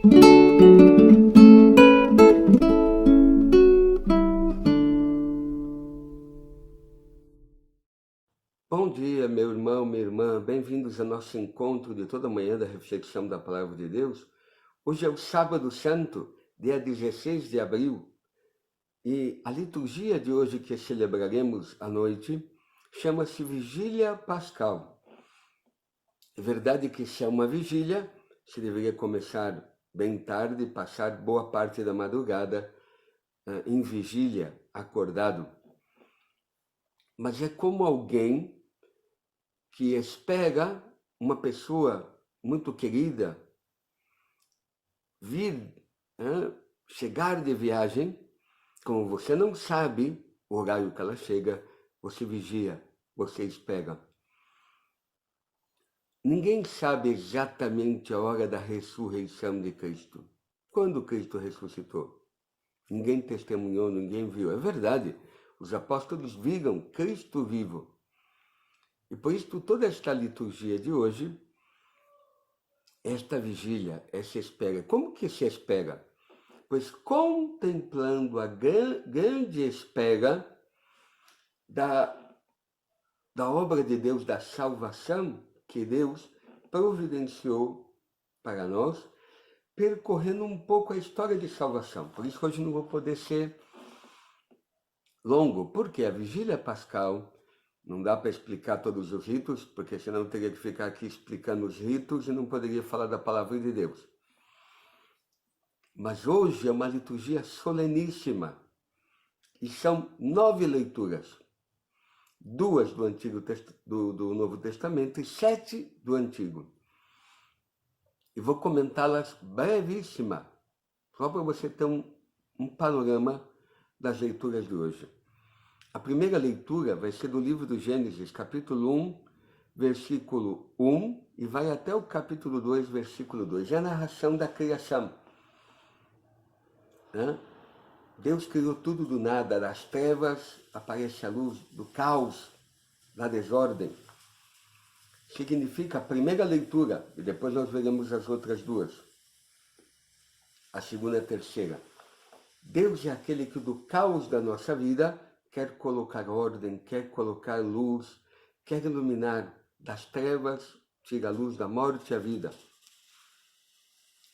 Bom dia, meu irmão, minha irmã, bem-vindos ao nosso encontro de toda manhã da reflexão da Palavra de Deus. Hoje é o Sábado Santo, dia 16 de abril, e a liturgia de hoje que celebraremos à noite chama-se Vigília Pascal. É verdade que se é uma vigília, se deveria começar bem tarde e passar boa parte da madrugada em vigília, acordado. Mas é como alguém que espera uma pessoa muito querida vir, chegar de viagem, como você não sabe o horário que ela chega, você vigia, você espera. Ninguém sabe exatamente a hora da ressurreição de Cristo. Quando Cristo ressuscitou? Ninguém testemunhou, ninguém viu. É verdade, os apóstolos viram Cristo vivo. E por isso toda esta liturgia de hoje, esta vigília, essa espera. Como que se espera? Pois contemplando a grande espera da obra de Deus, da salvação que Deus providenciou para nós, percorrendo um pouco a história de salvação. Por isso hoje não vou poder ser longo, porque a vigília pascal não dá para explicar todos os ritos, porque senão eu teria que ficar aqui explicando os ritos e não poderia falar da palavra de Deus. Mas hoje é uma liturgia soleníssima e são 9 leituras, 2 do Novo Testamento e 7 do Antigo. E vou comentá-las brevíssima, só para você ter um panorama das leituras de hoje. A primeira leitura vai ser do livro do Gênesis, capítulo 1, versículo 1, e vai até o capítulo 2, versículo 2. É a narração da criação. Deus criou tudo do nada, das trevas aparece a luz, do caos, da desordem. Significa a primeira leitura, e depois nós veremos as outras duas. A segunda e a terceira. Deus é aquele que do caos da nossa vida quer colocar ordem, quer colocar luz, quer iluminar das trevas, tira a luz da morte e a vida.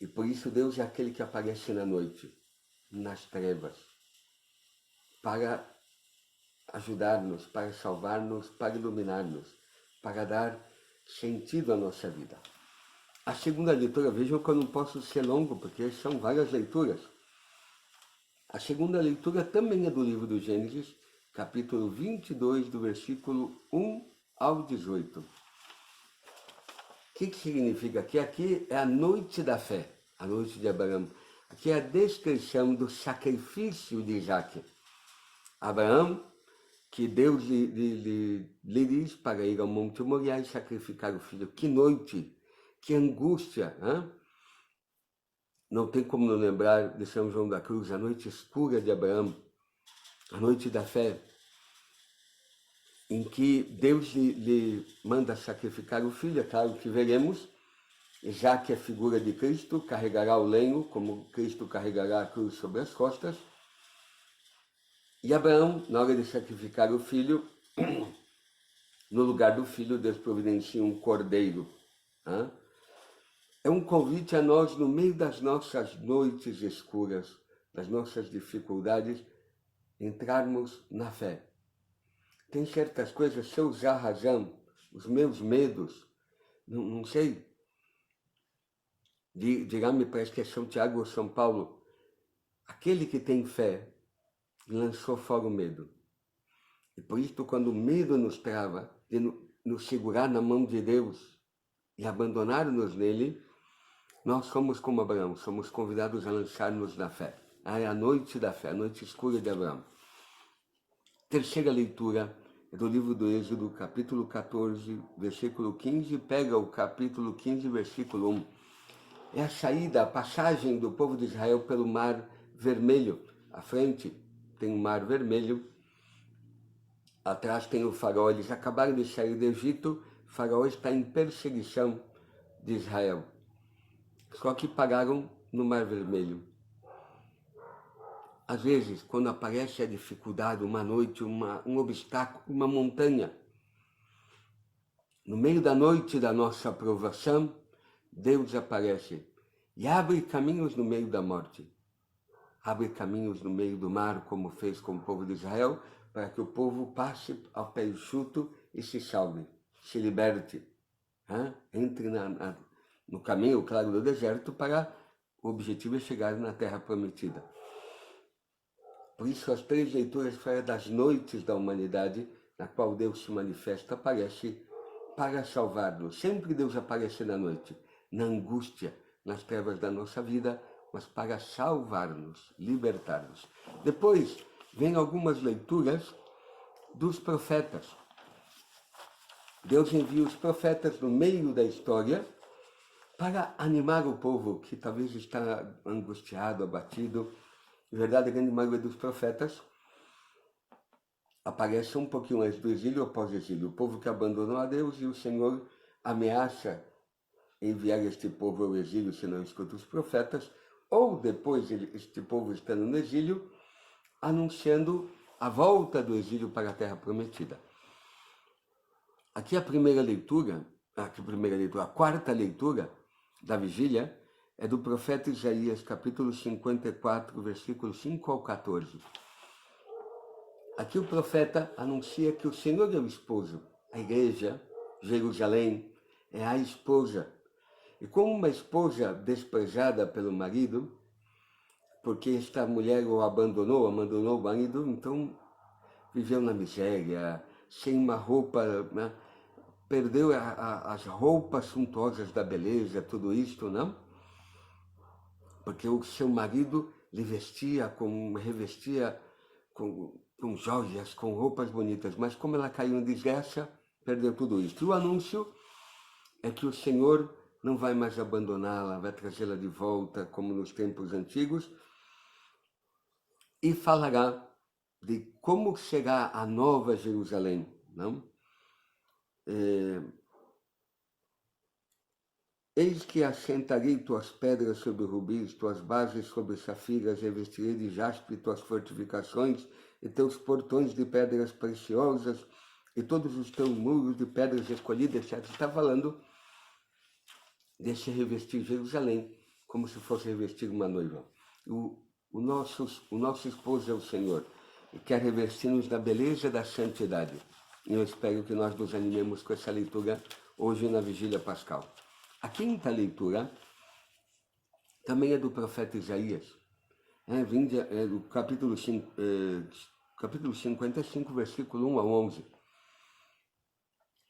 E por isso Deus é aquele que aparece na noite, nas trevas, para ajudar-nos, para salvar-nos, para iluminar-nos, para dar sentido à nossa vida. A segunda leitura, vejam que eu não posso ser longo, porque são várias leituras. A segunda leitura também é do livro do Gênesis, capítulo 22, do versículo 1 ao 18. O que significa? Que aqui é a noite da fé, a noite de Abraão. Aqui é a descrição do sacrifício de Isaac. Abraão, que Deus lhe diz para ir ao Monte Moriá e sacrificar o filho. Que noite, que angústia, hein? Não tem como não lembrar de São João da Cruz, a noite escura de Abraão, a noite da fé, em que Deus lhe manda sacrificar o filho. É claro que veremos, já que a figura de Cristo carregará o lenho, como Cristo carregará a cruz sobre as costas. E Abraão, na hora de sacrificar o filho, no lugar do filho, Deus providencia um cordeiro. É um convite a nós, no meio das nossas noites escuras, das nossas dificuldades, entrarmos na fé. Tem certas coisas, se eu usar a razão, os meus medos, não sei, dirá, me parece que é São Tiago ou São Paulo, aquele que tem fé lançou fora o medo. E por isso, quando o medo nos trava, de nos segurar na mão de Deus e abandonar-nos nele, nós somos como Abraão, somos convidados a lançar-nos na fé. É a noite da fé, a noite escura de Abraão. Terceira leitura é do livro do Êxodo, capítulo 14, versículo 15, pega o capítulo 15, versículo 1. É a saída, a passagem do povo de Israel pelo Mar Vermelho. À frente tem o Mar Vermelho, atrás tem o faraó. Eles acabaram de sair do Egito, o faraó está em perseguição de Israel. Só que pararam no Mar Vermelho. Às vezes, quando aparece a dificuldade, uma noite, um obstáculo, uma montanha, no meio da noite da nossa provação, Deus aparece e abre caminhos no meio da morte. Abre caminhos no meio do mar, como fez com o povo de Israel, para que o povo passe ao pé enxuto e se salve, se liberte. Entre no caminho, claro, do deserto, para o objetivo é chegar na terra prometida. Por isso, as 3 leituras falam das noites da humanidade, na qual Deus se manifesta, aparece para salvar-nos. Sempre Deus aparece na noite, na angústia, nas trevas da nossa vida, mas para salvar-nos, libertar-nos. Depois, vem algumas leituras dos profetas. Deus envia os profetas no meio da história para animar o povo que talvez está angustiado, abatido. Na verdade, a grande maioria dos profetas aparece um pouquinho antes do exílio ou pós-exílio. O povo que abandonou a Deus e o Senhor ameaça enviar este povo ao exílio se não escuta os profetas, ou depois este povo estando no exílio, anunciando a volta do exílio para a terra prometida. Aqui a quarta leitura da vigília é do profeta Isaías, capítulo 54, versículos 5 ao 14. Aqui o profeta anuncia que o Senhor é o esposo, a igreja, Jerusalém, é a esposa. E como uma esposa desprezada pelo marido, porque esta mulher o abandonou o marido, então viveu na miséria, sem uma roupa, né? Perdeu as roupas suntuosas da beleza, tudo isto, não? Porque o seu marido lhe revestia com joias, com roupas bonitas, mas como ela caiu em desgraça, perdeu tudo isso. E o anúncio é que o Senhor não vai mais abandoná-la, vai trazê-la de volta, como nos tempos antigos, e falará de como será a nova Jerusalém, não? Eis que assentarei tuas pedras sobre rubis, tuas bases sobre safiras, revestirei de jaspe tuas fortificações e teus portões de pedras preciosas e todos os teus muros de pedras escolhidas, etc. Está falando desse revestir Jerusalém, como se fosse revestir uma noiva. O nosso esposo é o Senhor e quer revestir-nos da beleza da santidade. E eu espero que nós nos animemos com essa leitura hoje na Vigília Pascal. A quinta leitura também é do profeta Isaías, do capítulo 55, versículo 1 a 11.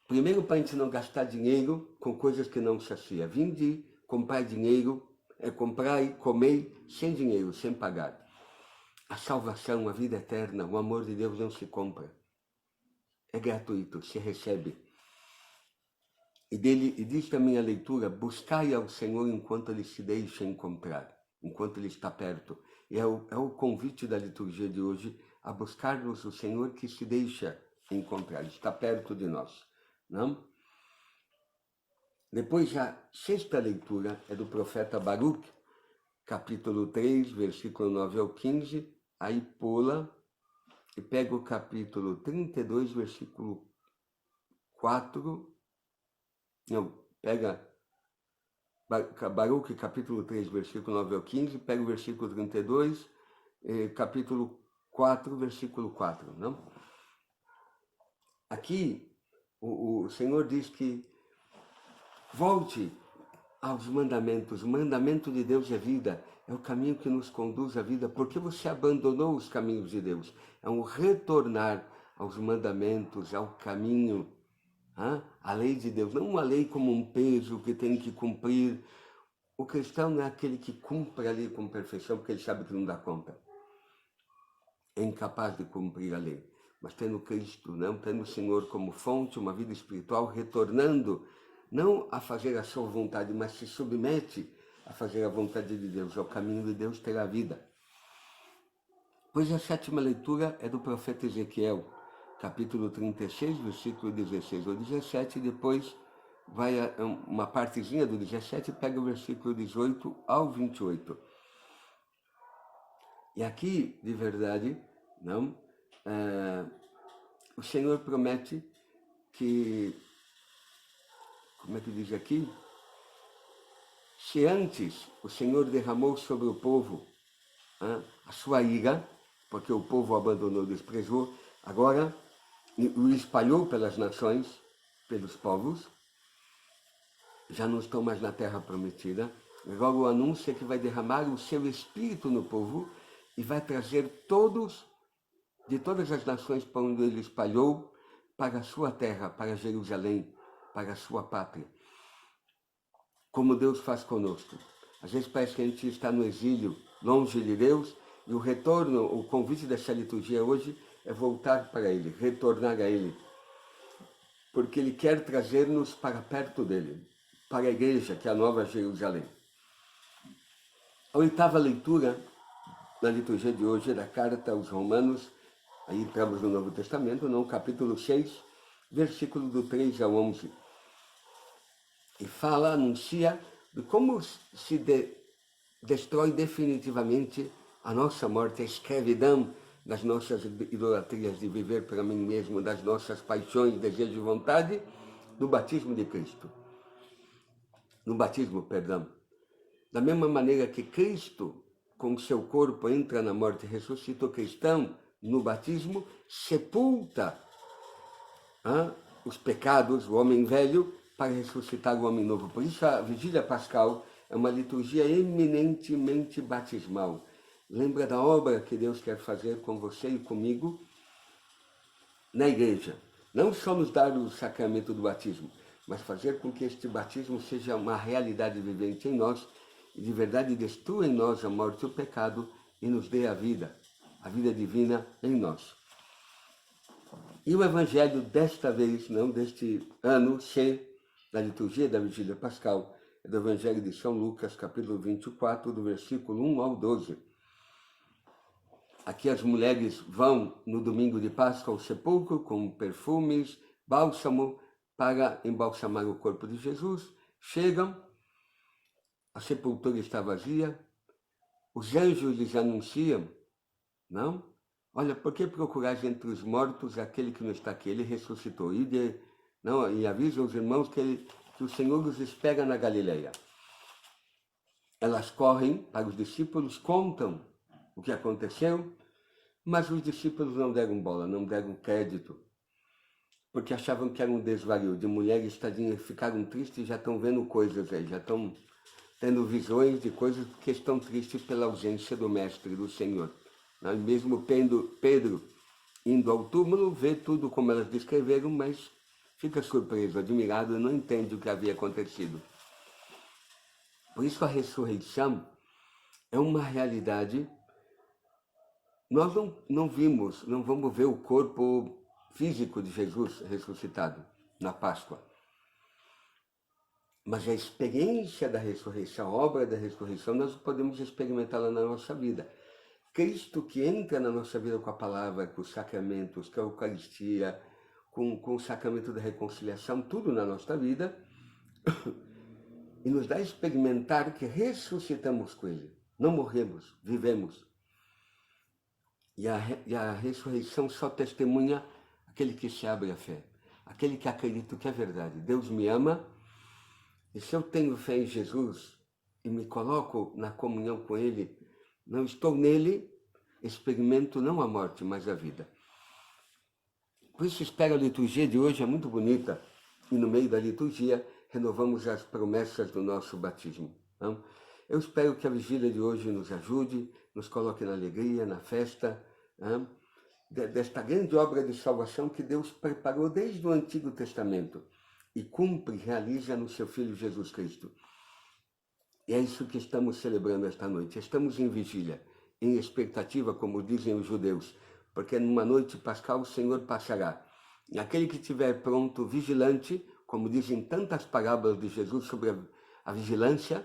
Primeiro, para a gente não gastar dinheiro com coisas que não sacia. Vinde comprar dinheiro, comprar e comer sem dinheiro, sem pagar. A salvação, a vida eterna, o amor de Deus não se compra. É gratuito, se recebe. E diz também a leitura, buscai ao Senhor enquanto Ele se deixa encontrar, enquanto Ele está perto. E é o convite da liturgia de hoje, a buscarmos o Senhor que se deixa encontrar, está perto de nós. Não? Depois a sexta leitura é do profeta Baruque, capítulo 3, versículo 9 ao 15, aí pula e pega o capítulo 32, versículo 4, pega Baruque, capítulo 3, versículo 9 ao 15, pega o versículo 32, capítulo 4, versículo 4, não? Aqui, o Senhor diz que volte aos mandamentos. O mandamento de Deus é vida, é o caminho que nos conduz à vida, porque você abandonou os caminhos de Deus. É um retornar aos mandamentos, ao caminho, a lei de Deus. Não uma lei como um peso que tem que cumprir. O cristão não é aquele que cumpre a lei com perfeição, porque ele sabe que não dá conta. É incapaz de cumprir a lei. Mas tendo Cristo, não tendo o Senhor como fonte, uma vida espiritual, retornando, não a fazer a sua vontade, mas se submete a fazer a vontade de Deus, ao caminho de Deus terá vida. Pois a sétima leitura é do profeta Ezequiel, capítulo 36, versículo 16 ou 17, e depois vai uma partezinha do 17 e pega o versículo 18 ao 28. E aqui, de verdade, não, o Senhor promete que, como é que diz aqui? Se antes o Senhor derramou sobre o povo a sua ira, porque o povo abandonou e desprezou, agora o espalhou pelas nações, pelos povos, já não estão mais na terra prometida. Agora o anúncio é que vai derramar o seu espírito no povo e vai trazer todos, de todas as nações para onde ele espalhou, para a sua terra, para Jerusalém, para a sua pátria. Como Deus faz conosco. Às vezes parece que a gente está no exílio, longe de Deus, e o retorno, o convite dessa liturgia hoje é voltar para Ele, retornar a Ele. Porque Ele quer trazer-nos para perto dEle, para a igreja, que é a Nova Jerusalém. A oitava leitura na liturgia de hoje é da carta aos Romanos, aí entramos no Novo Testamento, no capítulo 6, versículo do 3 ao 11. E fala, anuncia de como se destrói definitivamente a nossa morte, a escravidão das nossas idolatrias de viver para mim mesmo, das nossas paixões, desejos e vontade, no batismo de Cristo. No batismo, perdão. Da mesma maneira que Cristo, com o seu corpo, entra na morte e ressuscita, o cristão, no batismo, sepulta os pecados, o homem velho, para ressuscitar o homem novo. Por isso a Vigília Pascal é uma liturgia eminentemente batismal. Lembra da obra que Deus quer fazer com você e comigo na igreja. Não só nos dar o sacramento do batismo, mas fazer com que este batismo seja uma realidade vivente em nós e de verdade destrua em nós a morte e o pecado e nos dê a vida divina em nós. E o evangelho desta vez, não deste ano C, da liturgia da Vigília Pascal, é do evangelho de São Lucas, capítulo 24, do versículo 1 ao 12. Aqui as mulheres vão no domingo de Páscoa ao sepulcro com perfumes, bálsamo, para embalsamar o corpo de Jesus. Chegam, a sepultura está vazia, os anjos lhes anunciam, não? Olha, por que procurais entre os mortos aquele que não está aqui? Ele ressuscitou. E avisa os irmãos que o Senhor os espera na Galileia. Elas correm para os discípulos, contam o que aconteceu, mas os discípulos não deram bola, não deram crédito, porque achavam que era um desvario. De mulheres, tadinhas, ficaram tristes e já estão vendo coisas aí, já estão tendo visões de coisas porque estão tristes pela ausência do Mestre, do Senhor. Mesmo Pedro indo ao túmulo, vê tudo como elas descreveram, mas fica surpreso, admirado e não entende o que havia acontecido. Por isso a ressurreição é uma realidade. Nós não vimos, não vamos ver o corpo físico de Jesus ressuscitado na Páscoa. Mas a experiência da ressurreição, a obra da ressurreição, nós podemos experimentá-la na nossa vida. Cristo que entra na nossa vida com a palavra, com os sacramentos, com a Eucaristia, com o sacramento da reconciliação, tudo na nossa vida, e nos dá a experimentar que ressuscitamos com Ele. Não morremos, vivemos. E a ressurreição só testemunha aquele que se abre à fé, aquele que acredita que é verdade. Deus me ama, e se eu tenho fé em Jesus e me coloco na comunhão com Ele, não estou nele, experimento não a morte, mas a vida. Por isso espero a liturgia de hoje, é muito bonita, e no meio da liturgia renovamos as promessas do nosso batismo. Não? Eu espero que a vigília de hoje nos ajude, nos coloque na alegria, na festa, desta grande obra de salvação que Deus preparou desde o Antigo Testamento e cumpre, realiza no seu Filho Jesus Cristo. E é isso que estamos celebrando esta noite. Estamos em vigília, em expectativa, como dizem os judeus, porque numa noite pascal o Senhor passará. E aquele que estiver pronto, vigilante, como dizem tantas parábolas de Jesus sobre a vigilância,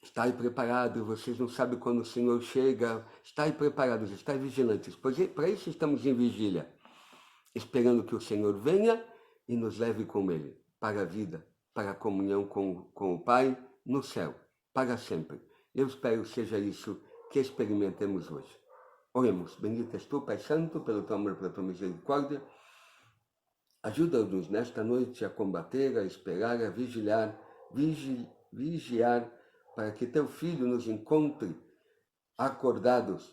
está aí preparado, vocês não sabem quando o Senhor chega, está aí preparados, está aí vigilantes. Pois para isso estamos em vigília, esperando que o Senhor venha e nos leve com Ele. para a vida, para a comunhão com o Pai no céu, para sempre. Eu espero que seja isso que experimentemos hoje. Oremos. Bendito és tu, Pai Santo, pelo teu amor, pela tua misericórdia. Ajuda-nos nesta noite a combater, a esperar, a vigiar, para que teu Filho nos encontre acordados,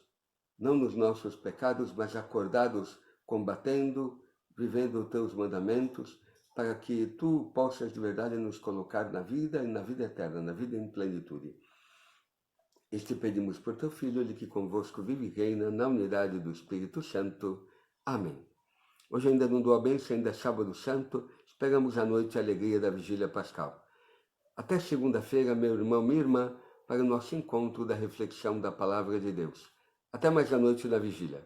não nos nossos pecados, mas acordados, combatendo, vivendo os teus mandamentos, para que tu possas de verdade nos colocar na vida e na vida eterna, na vida em plenitude. Este pedimos por teu Filho, ele que convosco vive e reina na unidade do Espírito Santo. Amém. Hoje ainda não dou a bênção, ainda é sábado santo, esperamos a noite a alegria da vigília pascal. Até segunda-feira, meu irmão, minha irmã, para o nosso encontro da reflexão da Palavra de Deus. Até mais a noite da vigília.